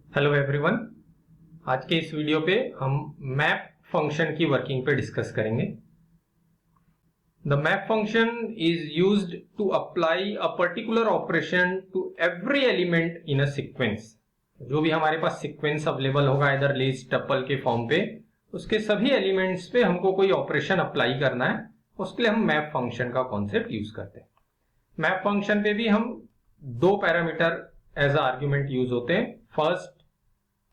Hello everyone. आज के इस वीडियो पे हम मैप फंक्शन की वर्किंग पे डिस्कस करेंगे। The map function is used to apply a particular operation to every element in a sequence. जो भी हमारे पास सीक्वेंस अवेलेबल होगा इधर लिस्ट टपल के फॉर्म पे, उसके सभी एलिमेंट्स पे हमको कोई ऑपरेशन अप्लाई करना है, उसके लिए हम मैप फंक्शन का कॉन्सेप्ट यूज करते हैं। मैप फंक्शन पे भी हम दो parameter as a argument use होते हैं। फर्स्ट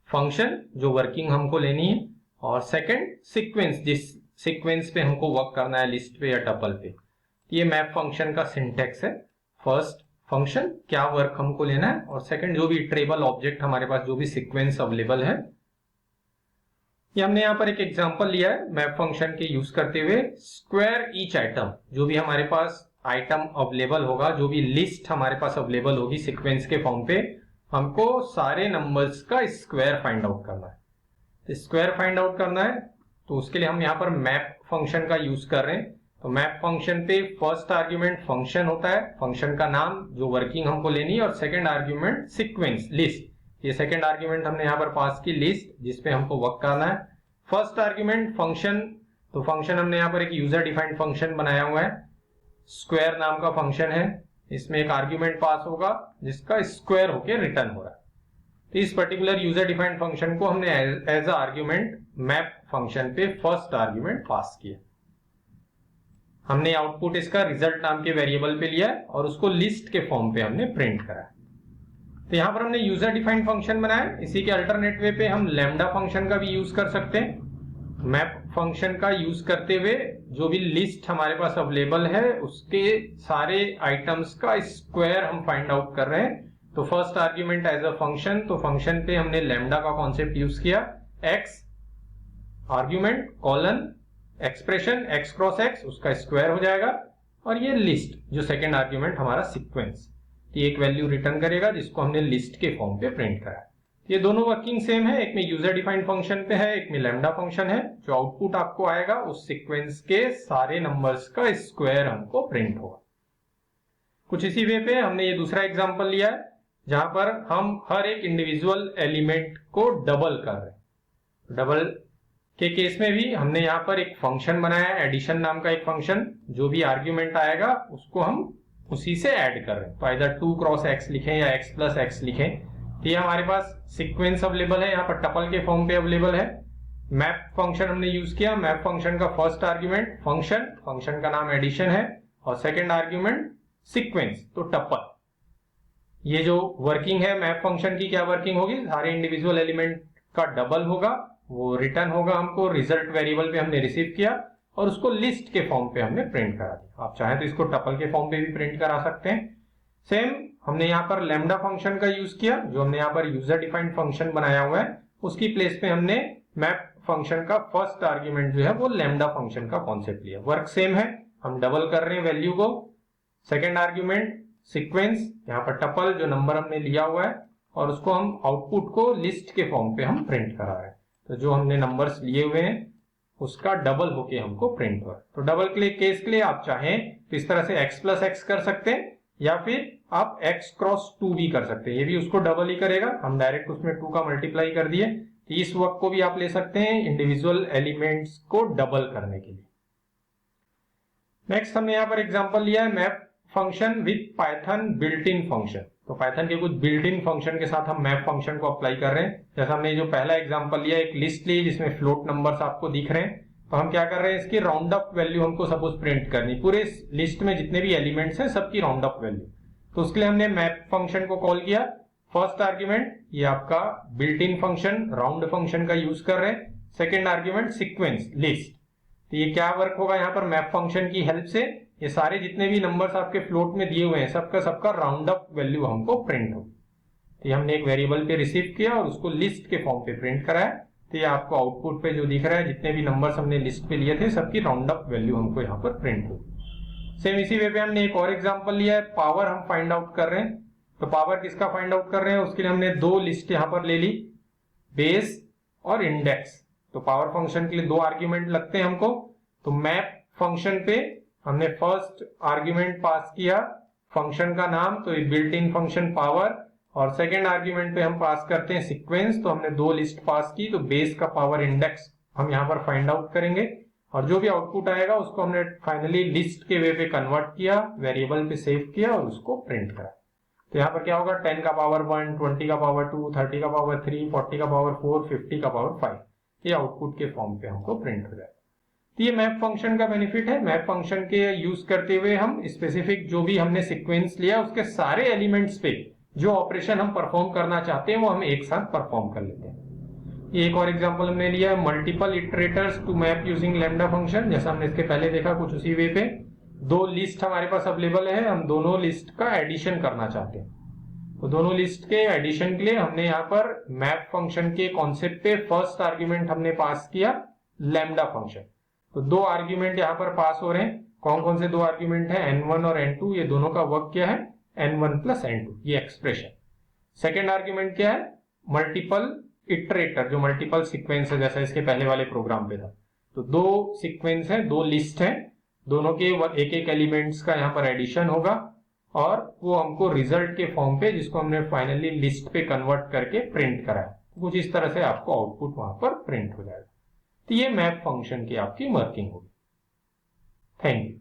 फंक्शन जो वर्किंग हमको लेनी है, और सेकंड सीक्वेंस जिस सीक्वेंस पे हमको वर्क करना है, लिस्ट पे या टपल पे। ये मैप फंक्शन का सिंटेक्स है। फर्स्ट फंक्शन क्या वर्क हमको लेना है, और सेकंड जो भी इटरेबल ऑब्जेक्ट हमारे पास जो भी सीक्वेंस अवेलेबल है। ये हमने यहाँ पर एक एग्जांपल लिया है मैप फंक्शन के यूज करते हुए। स्क्वायर ईच आइटम, जो भी हमारे पास आइटम अवेलेबल होगा, जो भी लिस्ट हमारे पास अवेलेबल होगी सीक्वेंस के फॉर्म पे, हमको सारे नंबर्स का स्क्वायर फाइंड आउट करना है। तो स्क्वायर फाइंड आउट करना है तो उसके लिए हम यहाँ पर मैप फंक्शन का यूज कर रहे हैं। तो मैप फंक्शन पे फर्स्ट आर्ग्यूमेंट फंक्शन होता है, फंक्शन का नाम जो वर्किंग हमको लेनी है, और सेकंड आर्ग्यूमेंट सीक्वेंस लिस्ट। ये सेकंड आर्ग्यूमेंट हमने यहाँ पर पास की लिस्ट जिसपे हमको वर्क करना है। फर्स्ट आर्ग्यूमेंट फंक्शन, तो फंक्शन हमने यहाँ पर एक यूजर डिफाइंड फंक्शन बनाया हुआ है, स्क्वायर नाम का फंक्शन है। इसमें एक आर्ग्यूमेंट पास होगा जिसका स्क्वायर होके रिटर्न हो रहा है। तो इस पर्टिकुलर यूजर डिफाइंड फंक्शन को हमने as a argument map function पे फर्स्ट आर्ग्यूमेंट पास किया। हमने आउटपुट इसका रिजल्ट नाम के वेरिएबल पे लिया है और उसको लिस्ट के फॉर्म पे हमने प्रिंट करा है। तो यहां पर हमने यूजर डिफाइंड फंक्शन बनाया। इसी के अल्टरनेट वे पे हम लैम्डा फंक्शन का भी यूज कर सकते हैं। मैप फंक्शन का यूज करते हुए जो भी लिस्ट हमारे पास अवेलेबल है उसके सारे आइटम्स का स्क्वायर हम फाइंड आउट कर रहे हैं। तो first argument as a function, तो फंक्शन पे हमने लैम्डा का कॉन्सेप्ट यूज किया। X argument colon expression x cross x, उसका स्क्वायर हो जाएगा, और ये लिस्ट जो सेकेंड आर्ग्यूमेंट हमारा सीक्वेंस, ये एक वैल्यू रिटर्न करेगा जिसको हमने लिस्ट के फॉर्म पे प्रिंट करा है। ये दोनों वर्किंग सेम है, एक में यूजर डिफाइंड फंक्शन पे है, एक में लैम्डा फंक्शन है। जो आउटपुट आपको आएगा उस सीक्वेंस के सारे नंबर्स का स्क्वायर हमको प्रिंट होगा। कुछ इसी वे पे हमने ये दूसरा एग्जांपल लिया है जहां पर हम हर एक इंडिविजुअल एलिमेंट को डबल कर रहे हैं। डबल के केस में भी हमने यहाँ पर एक फंक्शन बनाया है, एडिशन नाम का एक फंक्शन। जो भी आर्ग्यूमेंट आएगा उसको हम उसी से ऐड कर रहे हैं। तो इधर 2 क्रॉस एक्स लिखें या x प्लस एक्स लिखें। तो ये हमारे पास सीक्वेंस अवेलेबल है, यहाँ पर टपल के फॉर्म पे अवेलेबल है। मैप फंक्शन हमने यूज किया। मैप फंक्शन का फर्स्ट आर्ग्यूमेंट फंक्शन, फंक्शन का नाम एडिशन है, और सेकंड आर्ग्यूमेंट सीक्वेंस, तो टपल। ये जो वर्किंग है मैप फंक्शन की, क्या वर्किंग होगी, सारे इंडिविजुअल एलिमेंट का डबल होगा, वो रिटर्न होगा हमको रिजल्ट वेरिएबल पे हमने रिसीव किया, और उसको लिस्ट के फॉर्म पे हमने प्रिंट करा दिया। आप चाहें तो इसको टपल के फॉर्म पे भी प्रिंट करा सकते हैं। सेम हमने यहाँ पर लैम्डा फंक्शन का यूज किया, जो हमने यहाँ पर यूजर डिफाइंड फंक्शन बनाया हुआ है, उसकी प्लेस पे हमने मैप फंक्शन का फर्स्ट आर्ग्यूमेंट जो है वो लैम्डा फंक्शन का कॉन्सेप्ट लिया। वर्क सेम है, हम डबल कर रहे हैं वैल्यू को। सेकेंड आर्ग्यूमेंट सीक्वेंस, यहाँ पर टपल जो नंबर हमने लिया हुआ है, और उसको हम आउटपुट को लिस्ट के फॉर्म पे हम प्रिंट करा रहे हैं। तो जो हमने नंबर्स लिए हुए हैं उसका डबल होके हमको प्रिंट हुआ। तो डबल के लिए केस के लिए आप चाहें तो इस तरह से x प्लस एक्स कर सकते हैं, या फिर आप x क्रॉस 2 भी कर सकते हैं। ये भी उसको डबल ही करेगा, हम डायरेक्ट उसमें 2 का मल्टीप्लाई कर दिए। तो इस वर्क को भी आप ले सकते हैं इंडिविजुअल एलिमेंट्स को डबल करने के लिए। नेक्स्ट हमने यहाँ पर एग्जांपल लिया है map function with Python built in function. तो पाइथन के कुछ बिल्ट इन फंक्शन के साथ हम मैप फंक्शन को अप्लाई कर रहे हैं। जैसा हमने जो पहला एग्जांपल लिया, एक लिस्ट ली जिसमें फ्लोट नंबर्स आपको दिख रहे हैं, तो हम क्या कर रहे हैं, इसकी राउंड अप वैल्यू हमको सपोज प्रिंट करनी, पूरे लिस्ट में जितने भी एलिमेंट्स हैं सबकी राउंड अप वैल्यू। तो उसके लिए हमने मैप फंक्शन को कॉल किया। फर्स्ट आर्ग्यूमेंट ये आपका built in function round function का यूज कर रहे हैं। Second argument sequence list. तो ये क्या वर्क होगा यहाँ पर मैप फंक्शन की हेल्प से, ये सारे जितने भी नंबर्स आपके फ्लोट में दिए हुए हैं सबका सबका राउंड अप वैल्यू हमको प्रिंट होगी। तो हमने एक वेरिएबल पे रिसीव किया और उसको लिस्ट के फॉर्म पे प्रिंट कराया। तो ये आपको आउटपुट पे जो दिख रहा है, जितने भी नंबर्स हमने लिस्ट पे लिए थे सबकी राउंड अप वैल्यू हमको यहाँ पर प्रिंट होगी। सेम इसी वे पे हमने एक और एग्जांपल लिया है, पावर हम फाइंड आउट कर रहे हैं। तो पावर किसका फाइंड आउट कर रहे हैं, उसके लिए हमने 2 लिस्ट यहाँ पर ले ली, बेस और इंडेक्स। तो पावर फंक्शन के लिए 2 आर्ग्यूमेंट लगते हैं हमको। तो मैप फंक्शन पे हमने फर्स्ट आर्ग्यूमेंट पास किया फंक्शन का नाम, तो बिल्ट इन फंक्शन पावर, और सेकेंड आर्ग्यूमेंट पे हम पास करते हैं सीक्वेंस। तो हमने 2 लिस्ट पास की, तो बेस का पावर इंडेक्स हम यहाँ पर फाइंड आउट करेंगे और जो भी आउटपुट आएगा उसको हमने फाइनली लिस्ट के वे पे कन्वर्ट किया, वेरिएबल पे सेव किया और उसको प्रिंट करा। तो यहाँ पर क्या होगा, 10 का पावर 1, 20 का पावर 2, 30 का पावर 3, 40 का पावर 4, 50 का पावर 5, ये आउटपुट के फॉर्म पे हमको प्रिंट हो जाएगा। तो ये मैप फंक्शन का बेनिफिट है। मैप फंक्शन के यूज करते हुए हम स्पेसिफिक जो भी हमने सीक्वेंस लिया उसके सारे एलिमेंट्स पे जो ऑपरेशन हम परफॉर्म करना चाहते हैं वो हम एक साथ परफॉर्म कर लेते हैं। ये एक और एग्जांपल हमने लिया है, multiple iterators to map using lambda function. जैसा हमने इसके पहले देखा कुछ उसी वे पे, 2 लिस्ट हमारे पास अवेलेबल है, हम दोनों लिस्ट का एडिशन करना चाहते हैं। तो दोनों लिस्ट के एडिशन के लिए हमने यहाँ पर मैप फंक्शन के कॉन्सेप्ट पे फर्स्ट आर्ग्यूमेंट हमने पास किया लैम्डा फंक्शन। तो 2 आर्ग्यूमेंट यहाँ पर पास हो रहे हैं। कौन कौन से 2 आर्ग्यूमेंट है, n1 और n2, ये दोनों का वर्क क्या है, n1 प्लस n2, ये एक्सप्रेशन। सेकेंड आर्ग्यूमेंट क्या है, मल्टीपल इटरेटर, जो मल्टीपल सीक्वेंस है जैसा इसके पहले वाले प्रोग्राम पे था। तो 2 सीक्वेंस है, 2 लिस्ट है, दोनों के एक एक एलिमेंट्स का यहाँ पर एडिशन होगा और वो हमको रिजल्ट के फॉर्म पे, जिसको हमने फाइनली लिस्ट पे कन्वर्ट करके प्रिंट करा है, कुछ इस तरह से आपको आउटपुट वहां पर प्रिंट हो जाएगा। तो ये मैप फंक्शन की आपकी वर्किंग होगी। Thank you.